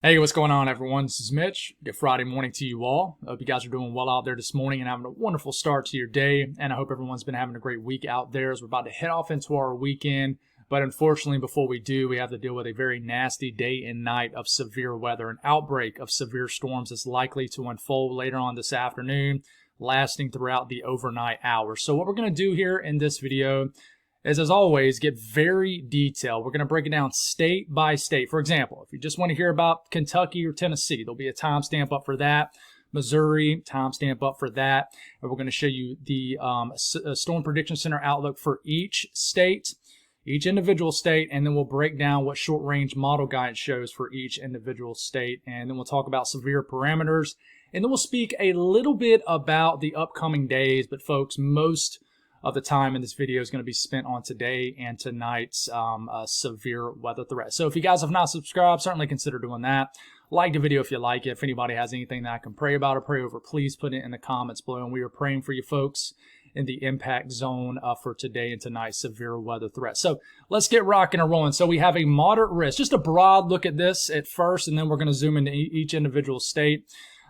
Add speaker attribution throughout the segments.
Speaker 1: Hey, what's going on, everyone? This is Mitch. Good Friday morning to you all. I hope you guys are doing well out there this morning and having a wonderful start to your day. And I hope everyone's been having a great week out there as we're about to head off into our weekend. But unfortunately, before we do, we have to deal with a very nasty day and night of severe weather. An outbreak of severe storms is likely to unfold later on this afternoon, lasting throughout the overnight hours. So what we're going to do here in this video is, as always, get very detailed. We're going to break it down state by state. For example, if you just want to hear about Kentucky or Tennessee, there'll be a timestamp up for that. Missouri, timestamp up for that. And we're going to show you the Storm Prediction Center outlook for each state, each individual state, and then we'll break down what short-range model guidance shows for each individual state. And then we'll talk about severe parameters. And then we'll speak a little bit about the upcoming days. But folks, most of the time in this video is going to be spent on today and tonight's severe weather threat. So if you guys have not subscribed, certainly consider doing that. Like the video if you like it. If anybody has anything that I can pray about or pray over, please put it in the comments below. And we are praying for you folks in the impact zone for today and tonight's severe weather threat. So let's get rocking and rolling. So we have a moderate risk. Just a broad look at this at first, and then we're going to zoom into each individual state.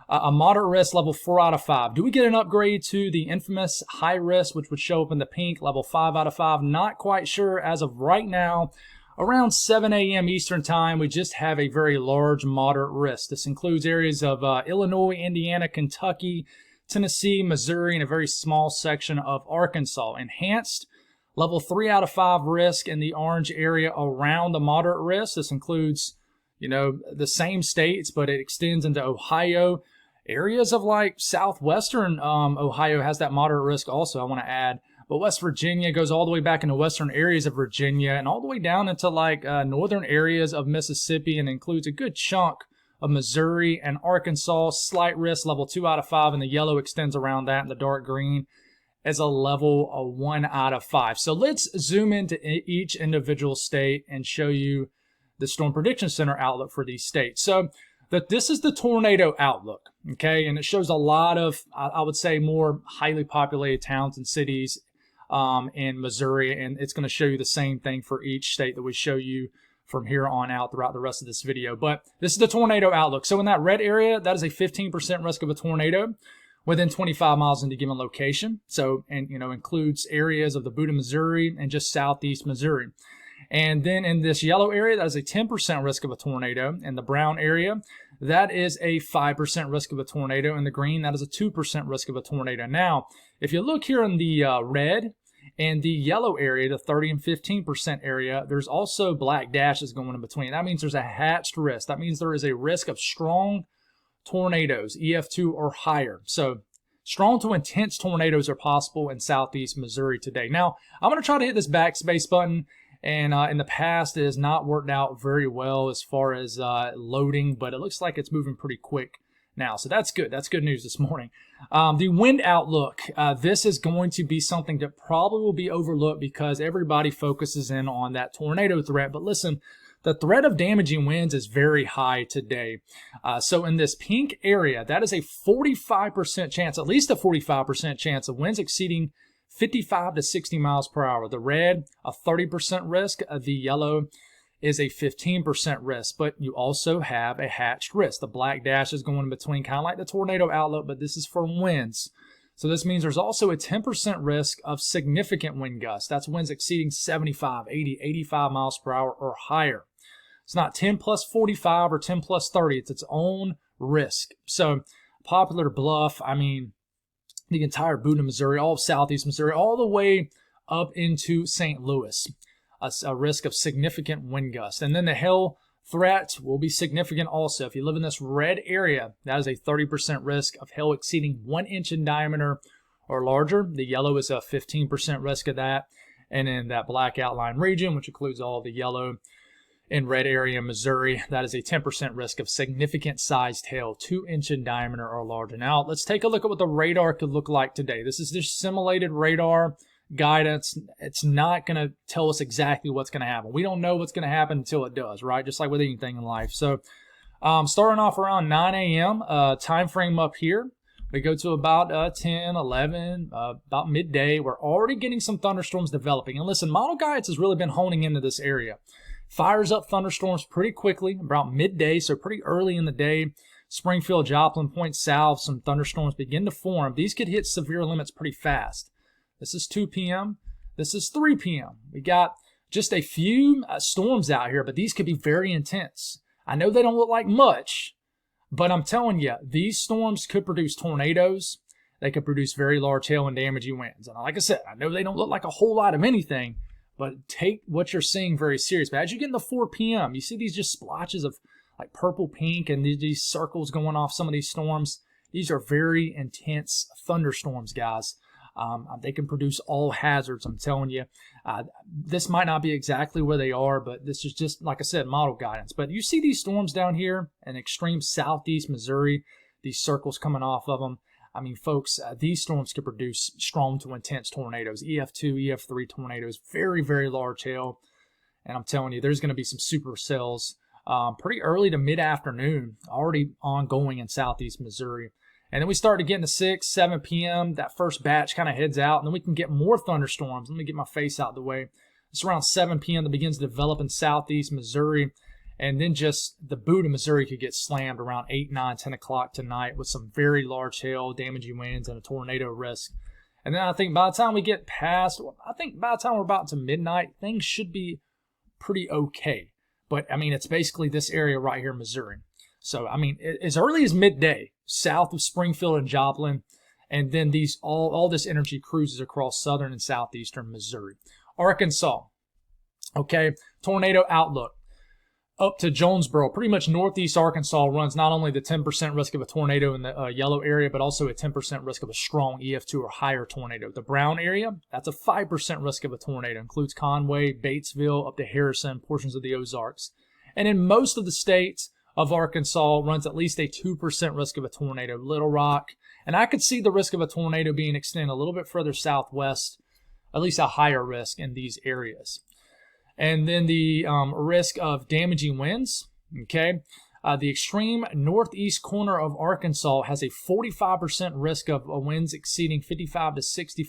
Speaker 1: A moderate risk, level 4 out of 5. Do we get an upgrade to the infamous high risk, which would show up in the pink, level 5 out of 5? Not quite sure as of right now. Around 7 a.m. Eastern time, we just have a very large moderate risk. This includes areas of Illinois, Indiana, Kentucky, Tennessee, Missouri, and a very small section of Arkansas. Enhanced, level 3 out of 5 risk in the orange area around the moderate risk. This includes, the same states, but it extends into Ohio. Areas of like southwestern Ohio has that moderate risk also, I want to add. But West Virginia goes all the way back into western areas of Virginia and all the way down into like northern areas of Mississippi, and includes a good chunk of Missouri and Arkansas. Slight risk, level 2 out of 5, and the yellow extends around that, and the dark green as a level of 1 out of 5. So let's zoom into each individual state and show you the Storm Prediction Center outlook for these states. So this is the tornado outlook, okay? And it shows a lot of, I would say, more highly populated towns and cities in Missouri, and it's going to show you the same thing for each state that we show you from here on out throughout the rest of this video. But this is the tornado outlook. So in that red area, that is a 15% risk of a tornado within 25 miles in a given location. So, and includes areas of the Butte, Missouri, and just southeast Missouri. And then in this yellow area, that is a 10% risk of a tornado. In the brown area, that is a 5% risk of a tornado. In the green, that is a 2% risk of a tornado. Now, if you look here in the red and the yellow area, the 30 and 15% area, there's also black dashes going in between. That means there's a hatched risk. That means there is a risk of strong tornadoes, EF2 or higher. So strong to intense tornadoes are possible in southeast Missouri today. Now, I'm going to try to hit this backspace button. And in the past, it has not worked out very well as far as loading, but it looks like it's moving pretty quick now. So that's good. That's good news this morning. The wind outlook. This is going to be something that probably will be overlooked because everybody focuses in on that tornado threat. But listen, the threat of damaging winds is very high today. So in this pink area, that is a 45% chance, at least a 45% chance of winds exceeding 55 to 60 miles per hour. The red, a 30% risk. The yellow is a 15% risk, but you also have a hatched risk. The black dash is going in between, kind of like the tornado outlook, but this is for winds. So this means there's also a 10% risk of significant wind gusts. That's winds exceeding 75, 80, 85 miles per hour or higher. It's not 10 plus 45 or 10 plus 30. It's its own risk. So Poplar Bluff, the entire Butte, Missouri, all of southeast Missouri, all the way up into St. Louis, a risk of significant wind gusts. And then the hail threat will be significant also. If you live in this red area, that is a 30% risk of hail exceeding 1 inch in diameter or larger. The yellow is a 15% risk of that. And in that black outline region, which includes all of the yellow in red area in Missouri, that is a 10% risk of significant sized hail, 2 inch in diameter or larger. Now, let's take a look at what the radar could look like today. This is just simulated radar guidance. It's not going to tell us exactly what's going to happen. We don't know what's going to happen until it does, right? Just like with anything in life. So, starting off around 9 a.m., time frame up here, we go to about 10, 11, about midday. We're already getting some thunderstorms developing. And listen, model guidance has really been honing into this area. fires up thunderstorms pretty quickly, about midday, so pretty early in the day. Springfield, Joplin, Point South, some thunderstorms begin to form. These could hit severe limits pretty fast. This is 2 p.m. This is 3 p.m. We got just a few storms out here, but these could be very intense. I know they don't look like much, but I'm telling you, these storms could produce tornadoes. They could produce very large hail and damaging winds. And like I said, I know they don't look like a whole lot of anything, but take what you're seeing very serious. But as you get into 4 p.m., you see these just splotches of like purple, pink, and these circles going off some of these storms. These are very intense thunderstorms, guys. They can produce all hazards, I'm telling you. This might not be exactly where they are, but this is just, like I said, model guidance. But you see these storms down here in extreme southeast Missouri, these circles coming off of them. I mean, folks, these storms could produce strong to intense tornadoes, EF2, EF3 tornadoes, very, very large hail. And I'm telling you, there's going to be some supercells pretty early to mid-afternoon, already ongoing in southeast Missouri. And then we start to get into 6, 7 p.m. That first batch kind of heads out, and then we can get more thunderstorms. Let me get my face out of the way. It's around 7 p.m. that begins to develop in southeast Missouri. And then just the boot of Missouri could get slammed around 8, 9, 10 o'clock tonight with some very large hail, damaging winds, and a tornado risk. And then I think by the time we get past, by the time we're about to midnight, things should be pretty okay. But, I mean, it's basically this area right here in Missouri. So, I mean, as early as midday, south of Springfield and Joplin, and then these all this energy cruises across southern and southeastern Missouri. Arkansas, okay, tornado outlook. Up to Jonesboro, pretty much northeast Arkansas runs not only the 10% risk of a tornado in the yellow area, but also a 10% risk of a strong EF2 or higher tornado. The brown area, that's a 5% risk of a tornado. Includes Conway, Batesville, up to Harrison, portions of the Ozarks. And in most of the states of Arkansas runs at least a 2% risk of a tornado. Little Rock. And I could see the risk of a tornado being extended a little bit further southwest, at least a higher risk in these areas. And then the risk of damaging winds, okay? The extreme northeast corner of Arkansas has a 45% risk of winds exceeding 55 to 60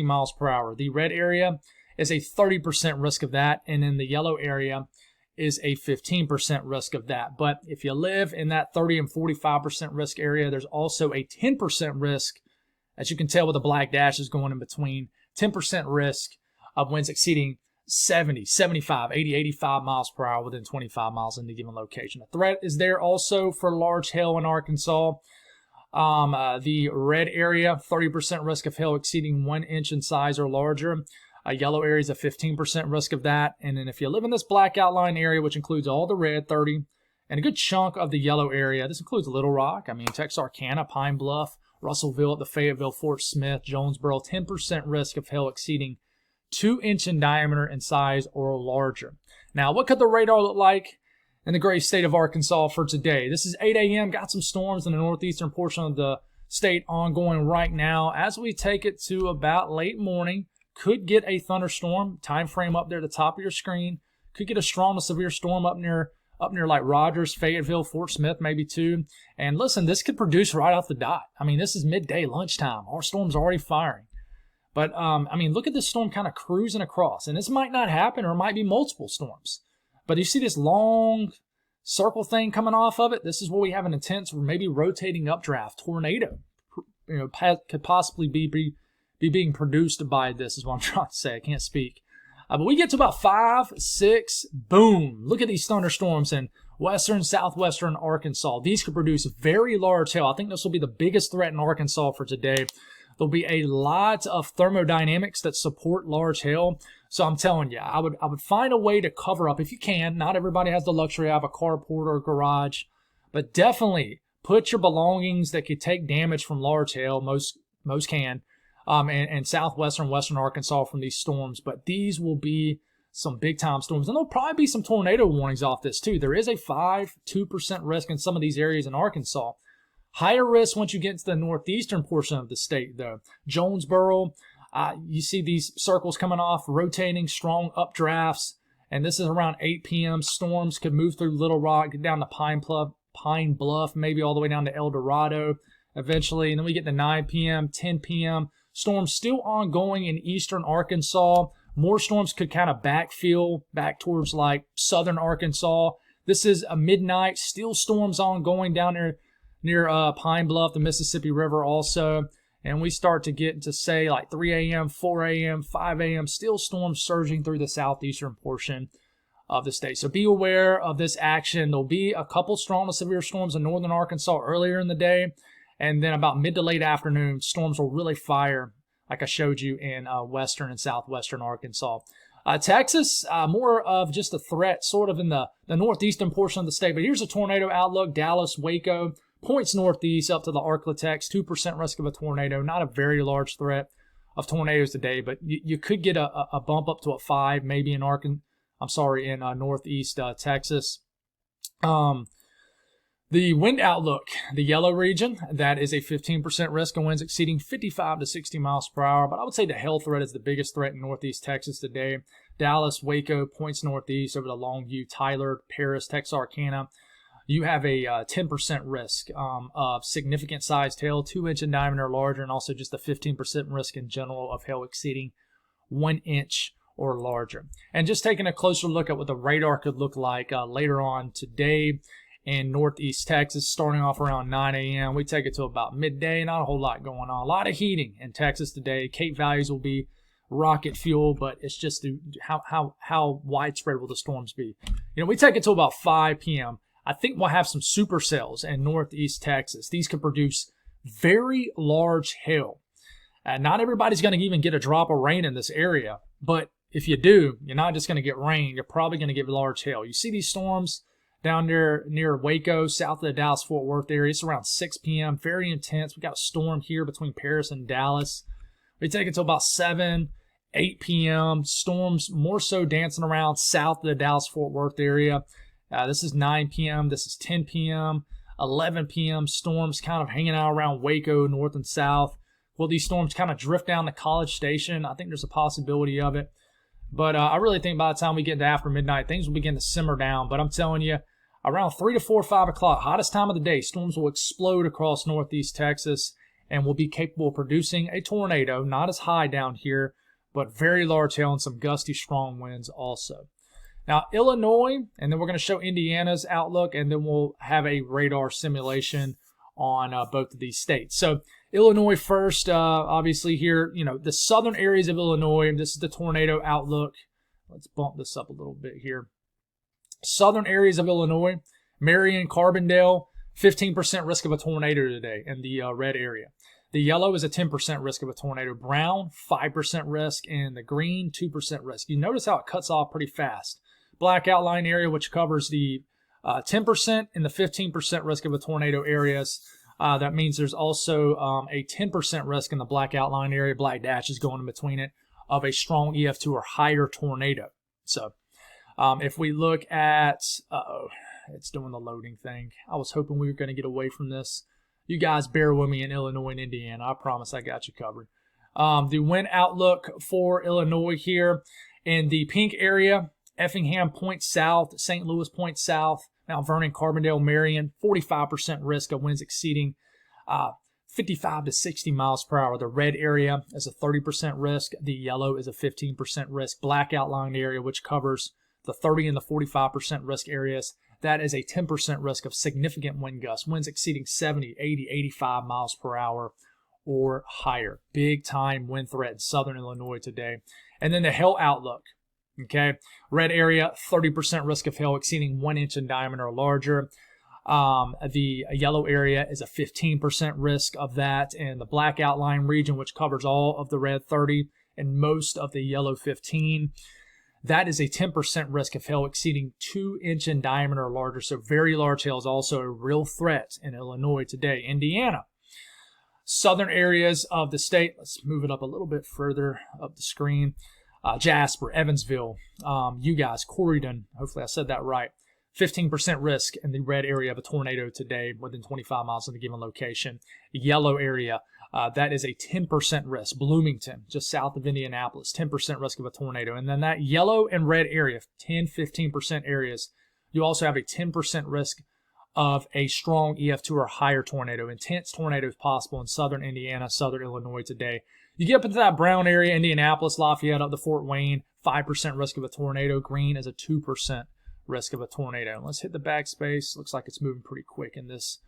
Speaker 1: miles per hour. The red area is a 30% risk of that, and then the yellow area is a 15% risk of that. But if you live in that 30 and 45% risk area, there's also a 10% risk, as you can tell with the black dashes going in between, 10% risk of winds exceeding 70, 75, 80, 85 miles per hour within 25 miles in the given location. A threat is there also for large hail in Arkansas. The red area, 30% risk of hail exceeding 1 inch in size or larger. Yellow area is a 15% risk of that. And then if you live in this black outline area, which includes all the red, 30, and a good chunk of the yellow area, this includes Little Rock, Texarkana, Pine Bluff, Russellville, the Fayetteville, Fort Smith, Jonesboro, 10% risk of hail exceeding 2 inch in diameter in size or larger. Now, what could the radar look like in the great state of Arkansas for today? This is 8 a.m. Got some storms in the northeastern portion of the state ongoing right now. As we take it to about late morning, could get a thunderstorm. Time frame up there at the top of your screen. Could get a strong to severe storm up near like Rogers, Fayetteville, Fort Smith, maybe too. And listen, this could produce right off the dot. I mean, this is midday, lunchtime. Our storm's already firing. But, look at this storm kind of cruising across. And this might not happen, or it might be multiple storms. But you see this long circle thing coming off of it? This is where we have an intense, or maybe rotating updraft tornado. Could possibly be being produced by this, is what I'm trying to say. I can't speak. But we get to about 5, 6, boom. Look at these thunderstorms in western, southwestern Arkansas. These could produce very large hail. I think this will be the biggest threat in Arkansas for today. There'll be a lot of thermodynamics that support large hail. So I'm telling you, I would find a way to cover up if you can. Not everybody has the luxury of a carport or a garage, but definitely put your belongings that could take damage from large hail. Most can. And southwestern, western Arkansas from these storms. But these will be some big-time storms. And there'll probably be some tornado warnings off this, too. There is a 2% risk in some of these areas in Arkansas. Higher risk once you get into the northeastern portion of the state, though. Jonesboro, you see these circles coming off, rotating, strong updrafts. And this is around 8 p.m. Storms could move through Little Rock, get down to Pine Bluff, maybe all the way down to El Dorado eventually. And then we get to 9 p.m., 10 p.m. Storms still ongoing in eastern Arkansas, More storms could kind of backfill back towards like southern Arkansas. This is a midnight, still storms ongoing down there near Pine Bluff, the Mississippi River also. And we start to get into, say, like 3 a.m., 4 a.m., 5 a.m., still storms surging through the southeastern portion of the state. So be aware of this action. There'll be a couple strong to severe storms in northern Arkansas earlier in the day. And then about mid to late afternoon, storms will really fire, like I showed you in western and southwestern Arkansas. Texas, more of just a threat sort of in the northeastern portion of the state. But here's a tornado outlook. Dallas, Waco, points northeast up to the Arklatex, 2% risk of a tornado. Not a very large threat of tornadoes today, but you could get a bump up to a 5 maybe in northeast Texas. The wind outlook, the yellow region, that is a 15% risk of winds exceeding 55 to 60 miles per hour. But I would say the hail threat is the biggest threat in northeast Texas today. Dallas, Waco, points northeast over to Longview, Tyler, Paris, Texarkana. You have a 10% risk of significant sized hail, 2-inch in diameter or larger, and also just a 15% risk in general of hail exceeding 1 inch or larger. And just taking a closer look at what the radar could look like later on today in northeast Texas, starting off around 9 a.m. We take it to about midday, not a whole lot going on. A lot of heating in Texas today. Cape values will be rocket fuel, but it's just how widespread will the storms be. We take it to about 5 p.m. I think we'll have some supercells in northeast Texas. These could produce very large hail. Not everybody's going to even get a drop of rain in this area, but if you do, you're not just going to get rain. You're probably going to get large hail. You see these storms down there near Waco, south of the Dallas-Fort Worth area. It's around 6 p.m., very intense. We got a storm here between Paris and Dallas. We take it to about 7, 8 p.m. Storms more so dancing around south of the Dallas-Fort Worth area. This is 9 p.m., this is 10 p.m., 11 p.m. Storms kind of hanging out around Waco, north and south. Will these storms kind of drift down to College Station? I think there's a possibility of it. But I really think by the time we get into after midnight, things will begin to simmer down. But I'm telling you, around 3 to 4, 5 o'clock, hottest time of the day, storms will explode across northeast Texas and will be capable of producing a tornado, not as high down here, but very large hail and some gusty, strong winds also. Now, Illinois, and then we're going to show Indiana's outlook, and then we'll have a radar simulation on both of these states. So, Illinois first, obviously here, the southern areas of Illinois, this is the tornado outlook. Let's bump this up a little bit here. Southern areas of Illinois, Marion, Carbondale, 15% risk of a tornado today in the red area. The yellow is a 10% risk of a tornado. Brown, 5% risk, and the green, 2% risk. You notice how it cuts off pretty fast. Black outline area, which covers the 10% and the 15% risk of a tornado areas. That means there's also a 10% risk in the black outline area, black dashes going in between it, of a strong EF2 or higher tornado. So if we look at, it's doing the loading thing. I was hoping we were going to get away from this. You guys bear with me in Illinois and Indiana. I promise I got you covered. The wind outlook for Illinois here in the pink area, Effingham points south, St. Louis points south, Mount Vernon, Carbondale, Marion, 45% risk of winds exceeding 55 to 60 miles per hour. The red area is a 30% risk. The yellow is a 15% risk. Black outlined area, which covers the 30 and the 45% risk areas, that is a 10% risk of significant wind gusts, winds exceeding 70, 80, 85 miles per hour or higher. Big time wind threat in southern Illinois today. And then the hail outlook. Okay, red area, 30% risk of hail exceeding 1 inch in diameter or larger. The yellow area is a 15% risk of that, and the black outline region, which covers all of the red 30 and most of the yellow 15, that is a 10% risk of hail exceeding 2 inch in diameter or larger. So very large hail is also a real threat in Illinois today. Indiana, southern areas of the state. Let's move it up a little bit further up the screen. Jasper, Evansville, you guys, Corydon, hopefully I said that right. 15% risk in the red area of a tornado today within 25 miles of the given location. The yellow area, that is a 10% risk. Bloomington, just south of Indianapolis, 10% risk of a tornado. And then that yellow and red area, 10, 15% areas, you also have a 10% risk of a strong EF2 or higher tornado. Intense tornadoes possible in southern Indiana, southern Illinois today. You get up into that brown area, Indianapolis, Lafayette, up to Fort Wayne, 5% risk of a tornado. Green is a 2% risk of a tornado. Let's hit the backspace. Looks like it's moving pretty quick in this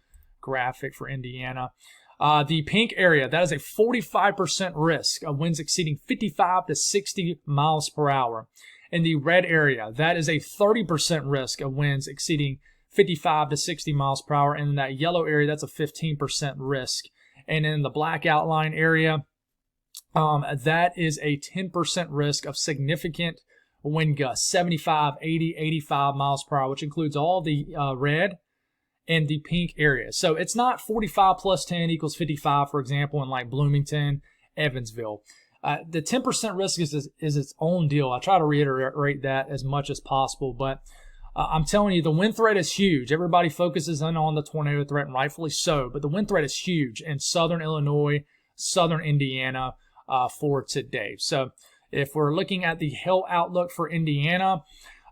Speaker 1: graphic for Indiana. The pink area, that is a 45% risk of winds exceeding 55 to 60 miles per hour. In the red area, that is a 30% risk of winds exceeding 55 to 60 miles per hour. And in that yellow area, that's a 15% risk. And in the black outline area, that is a 10% risk of significant wind gusts, 75, 80, 85 miles per hour, which includes all the red and the pink area. So it's not 45 plus 10 equals 55, for example, in like Bloomington, Evansville. The 10% risk is its own deal. I try to reiterate that as much as possible, but I'm telling you, the wind threat is huge. Everybody focuses in on the tornado threat, and rightfully so, but the wind threat is huge in southern Illinois, southern Indiana for today. So if we're looking at the hail outlook for Indiana,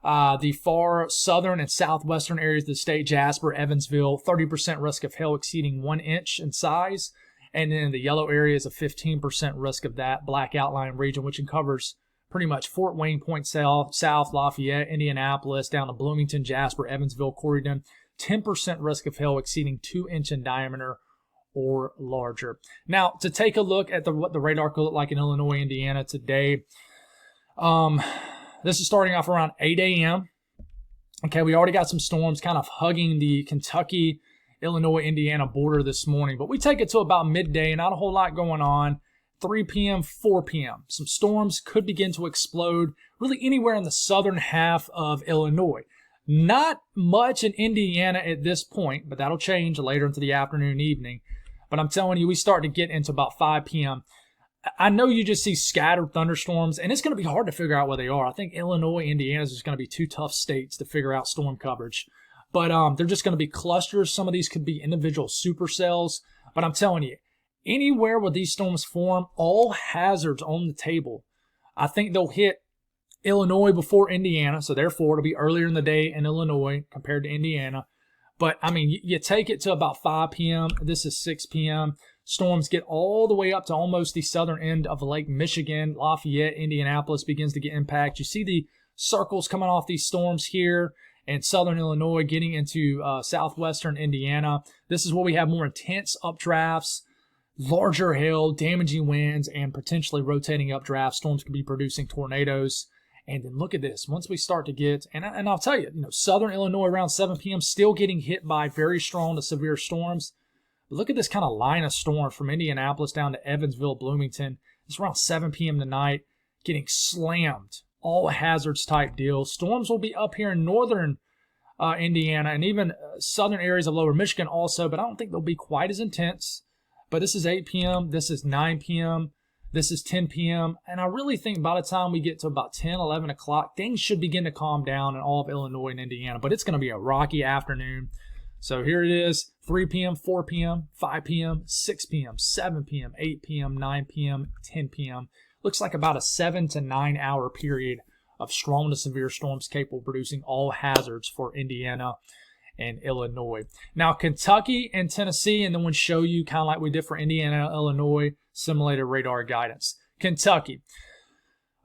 Speaker 1: the far southern and southwestern areas of the state, Jasper, Evansville, 30% risk of hail exceeding 1 inch in size. And then the yellow area is a 15% risk of that black outline region, which covers pretty much Fort Wayne, Point South, Lafayette, Indianapolis, down to Bloomington, Jasper, Evansville, Corydon. 10% risk of hail exceeding 2 inch in diameter or larger. Now, to take a look at what the radar could look like in Illinois, Indiana today, this is starting off around 8 a.m. Okay, we already got some storms kind of hugging the Kentucky, Illinois, Indiana border this morning, but we take it to about midday, not a whole lot going on. 3 p.m., 4 p.m. Some storms could begin to explode really anywhere in the southern half of Illinois. Not much in Indiana at this point, but that'll change later into the afternoon, evening. But I'm telling you, we start to get into about 5 p.m. I know you just see scattered thunderstorms, and it's going to be hard to figure out where they are. I think Illinois, Indiana is just going to be two tough states to figure out storm coverage. But they're just going to be clusters. Some of these could be individual supercells. But I'm telling you, anywhere where these storms form, all hazards on the table. I think they'll hit Illinois before Indiana, so therefore it'll be earlier in the day in Illinois compared to Indiana. But, I mean, you take it to about 5 p.m. This is 6 p.m. Storms get all the way up to almost the southern end of Lake Michigan. Lafayette, Indianapolis begins to get impact. You see the circles coming off these storms here, and southern Illinois getting into southwestern Indiana. This is where we have more intense updrafts, larger hail, damaging winds, and potentially rotating updrafts. Storms could be producing tornadoes. And then look at this. Once we start to get, and I'll tell you, southern Illinois around 7 p.m. still getting hit by very strong to severe storms. But look at this kind of line of storms from Indianapolis down to Evansville, Bloomington. It's around 7 p.m. tonight, getting slammed. All hazards type deal. Storms will be up here in northern Indiana and even southern areas of lower Michigan also, but I don't think they'll be quite as intense. But this is 8 p.m., this is 9 p.m., this is 10 p.m., and I really think by the time we get to about 10, 11 o'clock, things should begin to calm down in all of Illinois and Indiana, but it's going to be a rocky afternoon. So here it is, 3 p.m., 4 p.m., 5 p.m., 6 p.m., 7 p.m., 8 p.m., 9 p.m., 10 p.m. Looks like about a 7 to 9 hour period of strong to severe storms capable of producing all hazards for Indiana and Illinois. Now, Kentucky and Tennessee, and then we'll show you kind of like we did for Indiana, Illinois, simulated radar guidance. Kentucky.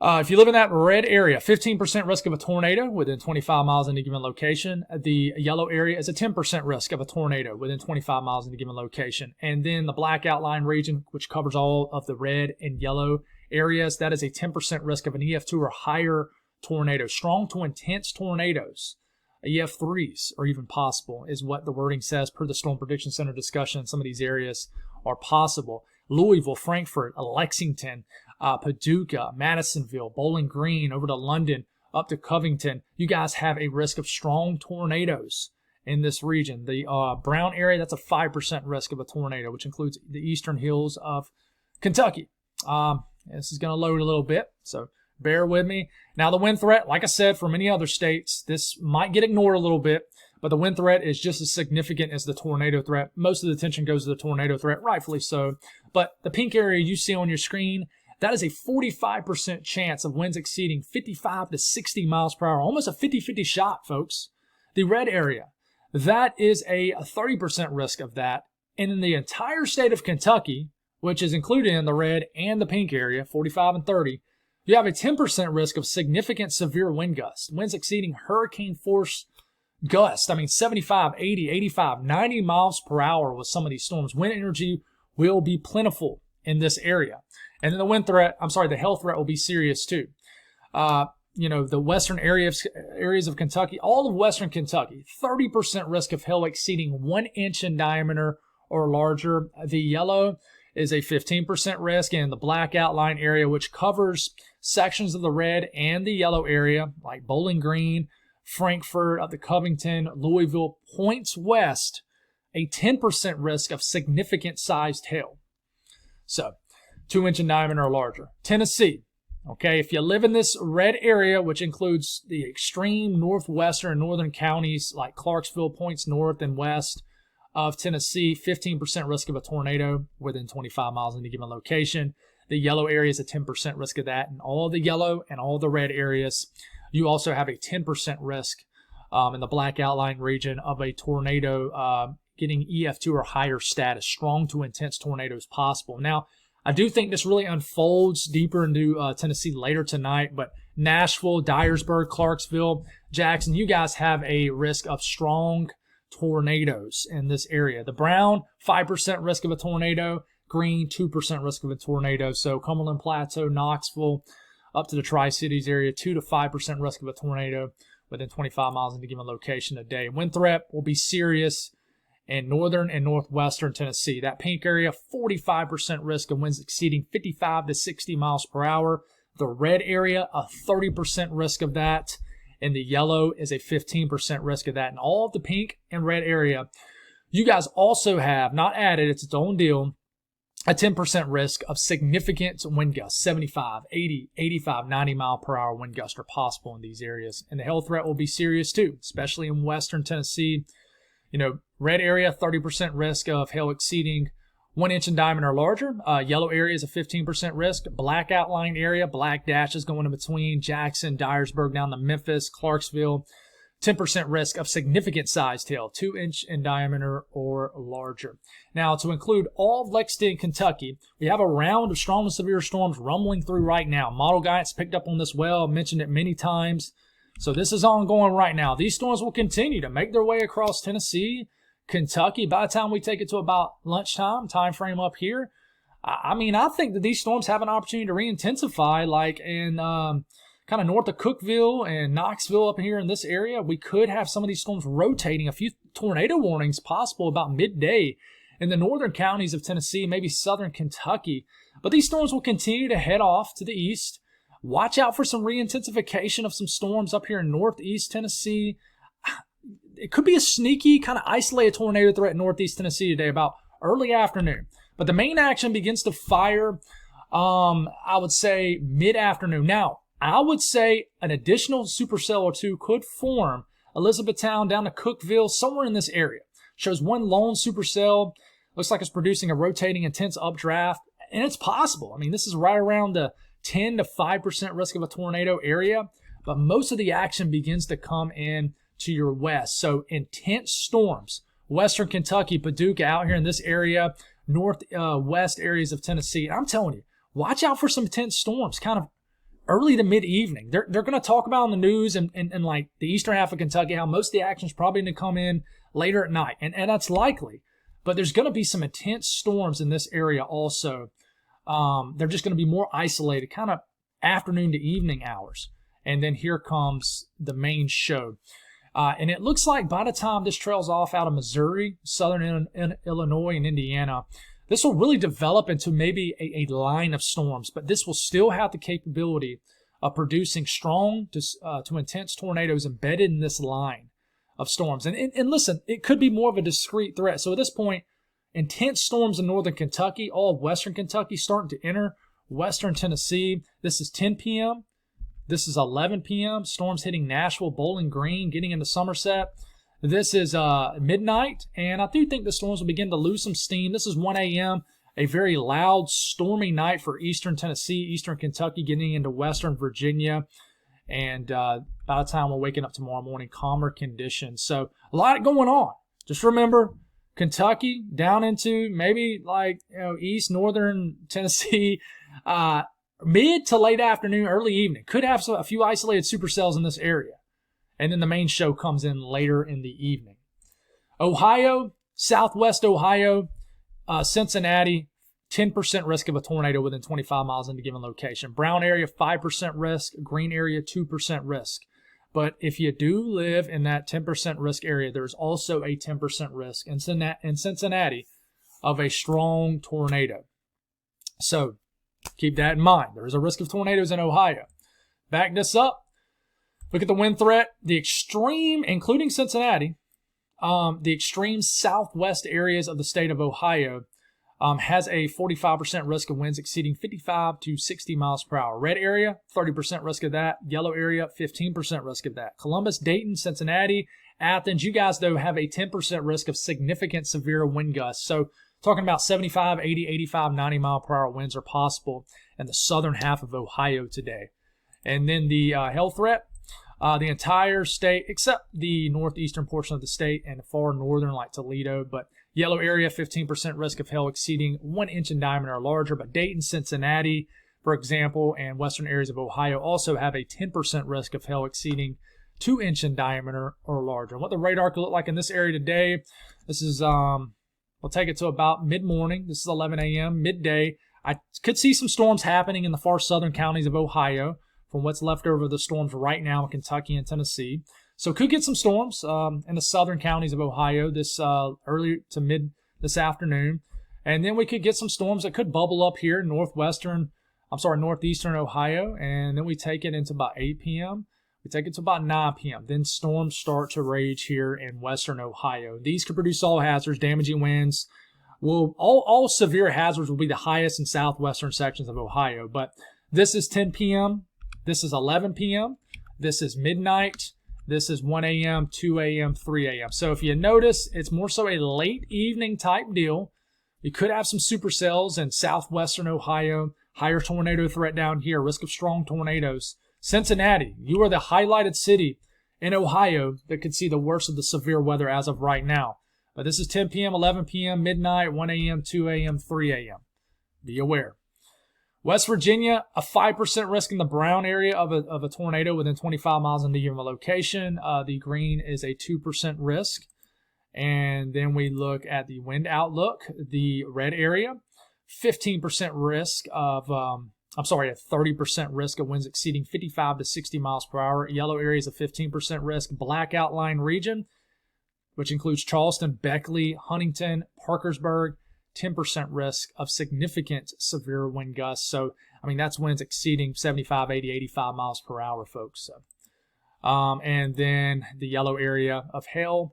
Speaker 1: If you live in that red area, 15% risk of a tornado within 25 miles in a given location. The yellow area is a 10% risk of a tornado within 25 miles in a given location. And then the black outline region, which covers all of the red and yellow areas, that is a 10% risk of an EF2 or higher tornado. Strong to intense tornadoes. EF3s are even possible, is what the wording says per the Storm Prediction Center discussion. Some of these areas are possible. Louisville, Frankfort, Lexington, Paducah, Madisonville, Bowling Green, over to London, up to Covington. You guys have a risk of strong tornadoes in this region. The brown area, that's a 5% risk of a tornado, which includes the eastern hills of Kentucky. This is going to load a little bit, so bear with me. Now, the wind threat, like I said, for many other states, this might get ignored a little bit, but the wind threat is just as significant as the tornado threat. Most of the attention goes to the tornado threat, rightfully so. But the pink area you see on your screen, that is a 45% chance of winds exceeding 55 to 60 miles per hour. Almost a 50-50 shot, folks. The red area, that is a 30% risk of that. And in the entire state of Kentucky, which is included in the red and the pink area, 45 and 30, you have a 10% risk of significant severe wind gusts, winds exceeding hurricane force gusts. I mean, 75, 80, 85, 90 miles per hour with some of these storms. Wind energy will be plentiful in this area. And then the hail threat will be serious too. The western areas of Kentucky, all of western Kentucky, 30% risk of hail exceeding 1 inch in diameter or larger. The yellow is a 15% risk, and the black outline area, which covers sections of the red and the yellow area, like Bowling Green, Frankfort, up to Covington, Louisville, points west, a 10% risk of significant sized hail. So 2 inch in diameter or larger. Tennessee. Okay, if you live in this red area, which includes the extreme northwestern and northern counties like Clarksville, points north and west of Tennessee, 15% risk of a tornado within 25 miles in any given location. The yellow area is a 10% risk of that. And all the yellow and all the red areas, you also have a 10% risk in the black outline region of a tornado getting EF2 or higher status, strong to intense tornadoes possible. Now, I do think this really unfolds deeper into Tennessee later tonight, but Nashville, Dyersburg, Clarksville, Jackson, you guys have a risk of strong tornadoes in this area. The brown, 5% risk of a tornado. Green, 2% risk of a tornado. So Cumberland Plateau, Knoxville, up to the Tri-Cities area, 2 to 5% risk of a tornado within 25 miles in a given location a day. Wind threat will be serious in northern and northwestern Tennessee. That pink area, 45% risk of winds exceeding 55 to 60 miles per hour. The red area, a 30% risk of that. And the yellow is a 15% risk of that. And all of the pink and red area, you guys also have, not added, it's its own deal, a 10% risk of significant wind gusts, 75, 80, 85, 90 mile per hour wind gusts are possible in these areas. And the hail threat will be serious too, especially in western Tennessee. Red area, 30% risk of hail exceeding 1 inch in diameter or larger. Yellow area is a 15% risk. Black outline area, black dashes going in between Jackson, Dyersburg, down to Memphis, Clarksville. 10% risk of significant sized hail, 2 inch in diameter or larger. Now, to include all of Lexington, Kentucky, we have a round of strong to severe storms rumbling through right now. Model Guidance picked up on this well, mentioned it many times. So this is ongoing right now. These storms will continue to make their way across Tennessee, Kentucky. By the time we take it to about lunchtime time frame up here, I think that these storms have an opportunity to re-intensify, like in kind of north of Cookeville and Knoxville up here in this area. We could have some of these storms rotating, a few tornado warnings possible about midday in the northern counties of Tennessee, maybe southern Kentucky. But these storms will continue to head off to the east. Watch out for some re-intensification of some storms up here in northeast Tennessee. It could be a sneaky kind of isolated tornado threat in northeast Tennessee today about early afternoon. But the main action begins to fire, I would say, mid-afternoon. Now, I would say an additional supercell or two could form Elizabethtown down to Cookeville, somewhere in this area. Shows one lone supercell. Looks like it's producing a rotating intense updraft. And it's possible. This is right around the 10 to 5% risk of a tornado area. But most of the action begins to come in to your west. So intense storms. Western Kentucky, Paducah, out here in this area. Northwest areas of Tennessee. And I'm telling you, watch out for some intense storms kind of early to mid-evening. They're going to talk about in the news and like the eastern half of Kentucky how most of the action is probably going to come in later at night. And that's likely. But there's going to be some intense storms in this area also. They're just going to be more isolated, kind of afternoon to evening hours. And then here comes the main show. And it looks like by the time this trails off out of Missouri, southern Illinois, and Indiana, this will really develop into maybe a line of storms. But this will still have the capability of producing strong to intense tornadoes embedded in this line of storms. And listen, it could be more of a discrete threat. So at this point, intense storms in northern Kentucky, all of western Kentucky starting to enter western Tennessee. This is 10 p.m. This is 11 p.m. Storms hitting Nashville, Bowling Green, getting into Somerset. This is midnight, and I do think the storms will begin to lose some steam. This is 1 a.m., a very loud, stormy night for eastern Tennessee, eastern Kentucky, getting into western Virginia. And by the time we're waking up tomorrow morning, calmer conditions. So a lot going on. Just remember, Kentucky down into maybe like east, northern Tennessee, mid to late afternoon, early evening. Could have a few isolated supercells in this area. And then the main show comes in later in the evening. Ohio, southwest Ohio, Cincinnati, 10% risk of a tornado within 25 miles in a given location. Brown area, 5% risk. Green area, 2% risk. But if you do live in that 10% risk area, there's also a 10% risk in Cincinnati of a strong tornado. So keep that in mind. There is a risk of tornadoes in Ohio. Back this up. Look at the wind threat. The extreme, including Cincinnati, the extreme southwest areas of the state of Ohio has a 45% risk of winds exceeding 55 to 60 miles per hour. Red area, 30% risk of that. Yellow area, 15% risk of that. Columbus, Dayton, Cincinnati, Athens, you guys, though, have a 10% risk of significant severe wind gusts. So talking about 75, 80, 85, 90 mile per hour winds are possible in the southern half of Ohio today. And then the hail threat, the entire state, except the northeastern portion of the state and the far northern like Toledo, but yellow area, 15% risk of hail exceeding 1 inch in diameter or larger. But Dayton, Cincinnati, for example, and western areas of Ohio also have a 10% risk of hail exceeding 2 inch in diameter or larger. And what the radar could look like in this area today, this is, we'll take it to about mid-morning. This is 11 a.m., midday. I could see some storms happening in the far southern counties of Ohio from what's left over of the storms right now in Kentucky and Tennessee. So could get some storms in the southern counties of Ohio this early to mid this afternoon. And then we could get some storms that could bubble up here in northeastern Ohio. And then we take it into about 8 p.m. We take it to about 9 p.m. Then storms start to rage here in western Ohio. These could produce all hazards, damaging winds. All severe hazards will be the highest in southwestern sections of Ohio. But this is 10 p.m. This is 11 p.m. This is midnight. This is 1 a.m., 2 a.m., 3 a.m. So if you notice, it's more so a late evening type deal. You could have some supercells in southwestern Ohio, higher tornado threat down here, risk of strong tornadoes. Cincinnati, you are the highlighted city in Ohio that could see the worst of the severe weather as of right now. But this is 10 p.m., 11 p.m., midnight, 1 a.m., 2 a.m., 3 a.m. Be aware. West Virginia, a 5% risk in the brown area of a tornado within 25 miles in the given location. The green is a 2% risk. And then we look at the wind outlook. The red area, 15% risk of, a 30% risk of winds exceeding 55 to 60 miles per hour. Yellow area is a 15% risk. Black outline region, which includes Charleston, Beckley, Huntington, Parkersburg, 10% risk of significant severe wind gusts. So, that's winds exceeding 75, 80, 85 miles per hour, folks. So, and then the yellow area of hail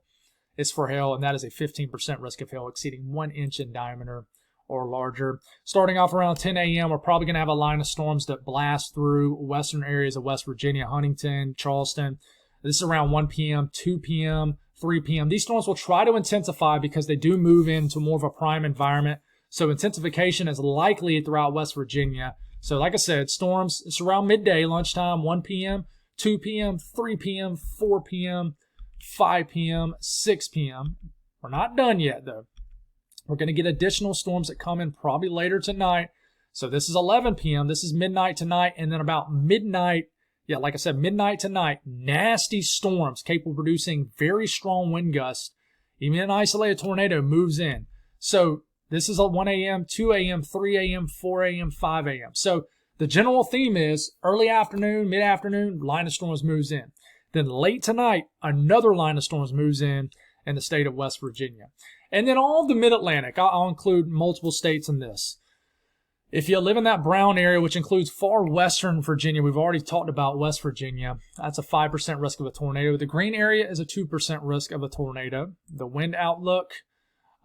Speaker 1: is for hail, and that is a 15% risk of hail exceeding 1 inch in diameter or larger. Starting off around 10 a.m., we're probably going to have a line of storms that blast through western areas of West Virginia, Huntington, Charleston. This is around 1 p.m., 2 p.m., 3 p.m. These storms will try to intensify because they do move into more of a prime environment. So intensification is likely throughout West Virginia. So like I said, storms, it's around midday, lunchtime, 1 p.m., 2 p.m., 3 p.m., 4 p.m., 5 p.m., 6 p.m. We're not done yet, though. We're going to get additional storms that come in probably later tonight. So this is 11 p.m. This is midnight tonight. And then about midnight, like I said, midnight tonight, nasty storms capable of producing very strong wind gusts. Even an isolated tornado moves in. So this is a 1 a.m., 2 a.m., 3 a.m., 4 a.m., 5 a.m. So the general theme is early afternoon, mid-afternoon, line of storms moves in. Then late tonight, another line of storms moves in the state of West Virginia. And then all of the mid-Atlantic, I'll include multiple states in this. If you live in that brown area, which includes far western Virginia, we've already talked about West Virginia, that's a 5% risk of a tornado. The green area is a 2% risk of a tornado. The wind outlook,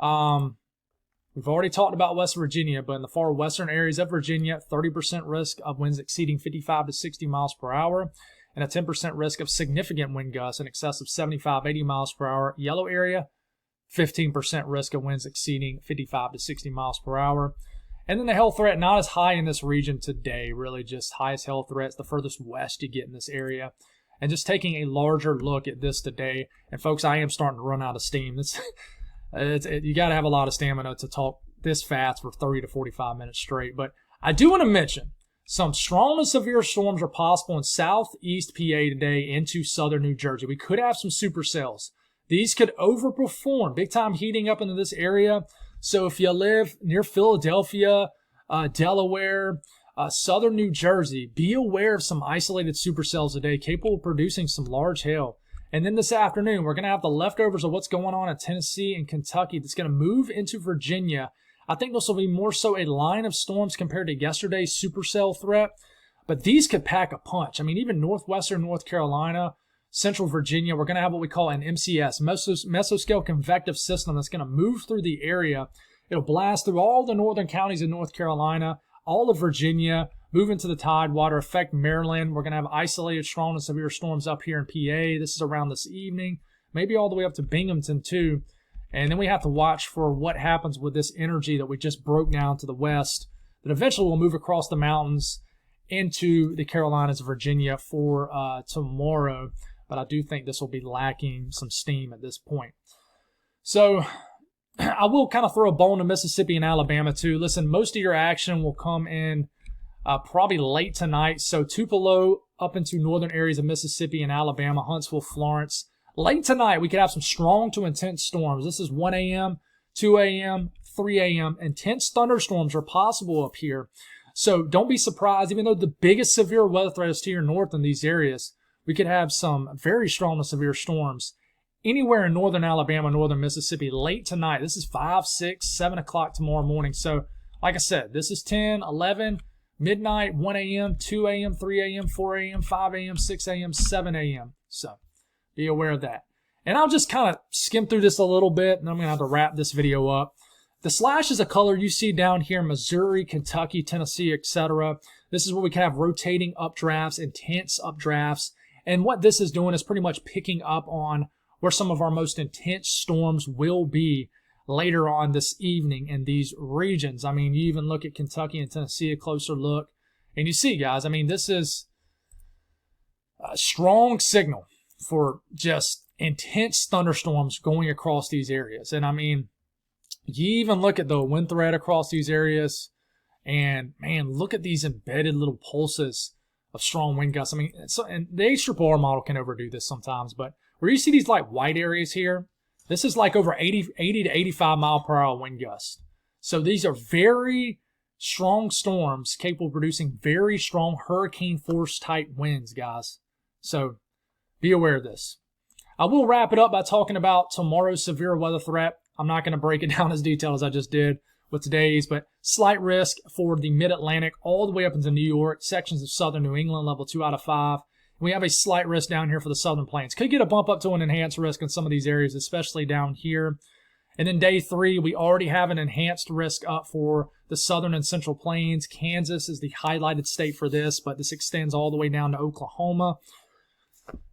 Speaker 1: we've already talked about West Virginia, but in the far western areas of Virginia, 30% risk of winds exceeding 55 to 60 miles per hour, and a 10% risk of significant wind gusts in excess of 75, 80 miles per hour. Yellow area, 15% risk of winds exceeding 55 to 60 miles per hour. And then the hail threat, not as high in this region today, really just highest hail threats, the furthest west you get in this area. And just taking a larger look at this today. And folks, I am starting to run out of steam. You got to have a lot of stamina to talk this fast for 30 to 45 minutes straight. But I do want to mention some strong and severe storms are possible in southeast PA today into southern New Jersey. We could have some supercells. These could overperform, big time heating up into this area. So if you live near Philadelphia, Delaware, southern New Jersey, be aware of some isolated supercells today capable of producing some large hail. And then this afternoon, we're going to have the leftovers of what's going on in Tennessee and Kentucky that's going to move into Virginia. I think this will be more so a line of storms compared to yesterday's supercell threat. But these could pack a punch. I mean, even northwestern North Carolina, central Virginia, we're going to have what we call an MCS, mesoscale convective system that's going to move through the area. It'll blast through all the northern counties in North Carolina, all of Virginia, move into the Tidewater, affect Maryland. We're going to have isolated strong and severe storms up here in PA. This is around this evening, maybe all the way up to Binghamton too. And then we have to watch for what happens with this energy that we just broke down to the west that eventually will move across the mountains into the Carolinas, Virginia for tomorrow. But I do think this will be lacking some steam at this point. So I will kind of throw a bone to Mississippi and Alabama too. Listen, most of your action will come in probably late tonight. So Tupelo up into northern areas of Mississippi and Alabama, Huntsville, Florence. Late tonight, we could have some strong to intense storms. This is 1 a.m., 2 a.m., 3 a.m. Intense thunderstorms are possible up here. So don't be surprised, even though the biggest severe weather threat is to your north in these areas, we could have some very strong to severe storms anywhere in northern Alabama, northern Mississippi late tonight. This is 5, 6, 7 o'clock tomorrow morning. So like I said, this is 10, 11, midnight, 1 a.m., 2 a.m., 3 a.m., 4 a.m., 5 a.m., 6 a.m., 7 a.m. So be aware of that. And I'll just kind of skim through this a little bit, and I'm going to have to wrap this video up. The slash is a color you see down here in Missouri, Kentucky, Tennessee, etc. This is where we can have rotating updrafts, intense updrafts. And what this is doing is pretty much picking up on where some of our most intense storms will be later on this evening in these regions. I mean, you even look at Kentucky and Tennessee, a closer look, and you see, guys, I mean, this is a strong signal for just intense thunderstorms going across these areas. And I mean, you even look at the wind threat across these areas, and man, look at these embedded little pulses of strong wind gusts. I mean, and the H-R model can overdo this sometimes, but where you see these like white areas here, this is like over 80 to 85 mile per hour wind gusts. So these are very strong storms capable of producing very strong hurricane force type winds, guys. So be aware of this. I will wrap it up by talking about tomorrow's severe weather threat. I'm not going to break it down as detailed as I just did with today's, but slight risk for the mid-Atlantic all the way up into New York, sections of southern New England, level 2 out of 5. We have a slight risk down here for the southern plains. Could get a bump up to an enhanced risk in some of these areas, especially down here. And then day 3, we already have an enhanced risk up for the southern and central plains. Kansas is the highlighted state for this, but this extends all the way down to Oklahoma.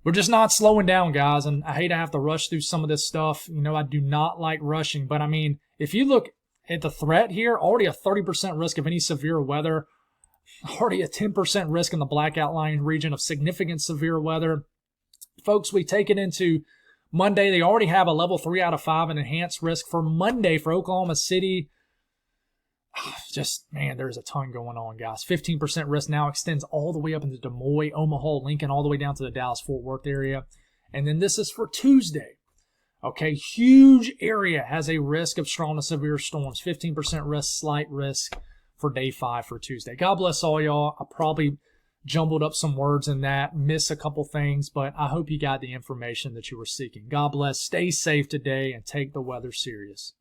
Speaker 1: We're just not slowing down, guys, and I hate to have to rush through some of this stuff. You know, I do not like rushing, but I mean, if you look at the threat here, already a 30% risk of any severe weather, already a 10% risk in the black outline region of significant severe weather. Folks, we take it into Monday. They already have a level 3 out of 5 and enhanced risk for Monday for Oklahoma City. Just, man, there's a ton going on, guys. 15% risk now extends all the way up into Des Moines, Omaha, Lincoln, all the way down to the Dallas-Fort Worth area. And then this is for Tuesday. Okay, huge area has a risk of strong to severe storms. 15% risk, slight risk for day 5 for Tuesday. God bless all y'all. I probably jumbled up some words in that, missed a couple things, but I hope you got the information that you were seeking. God bless. Stay safe today and take the weather serious.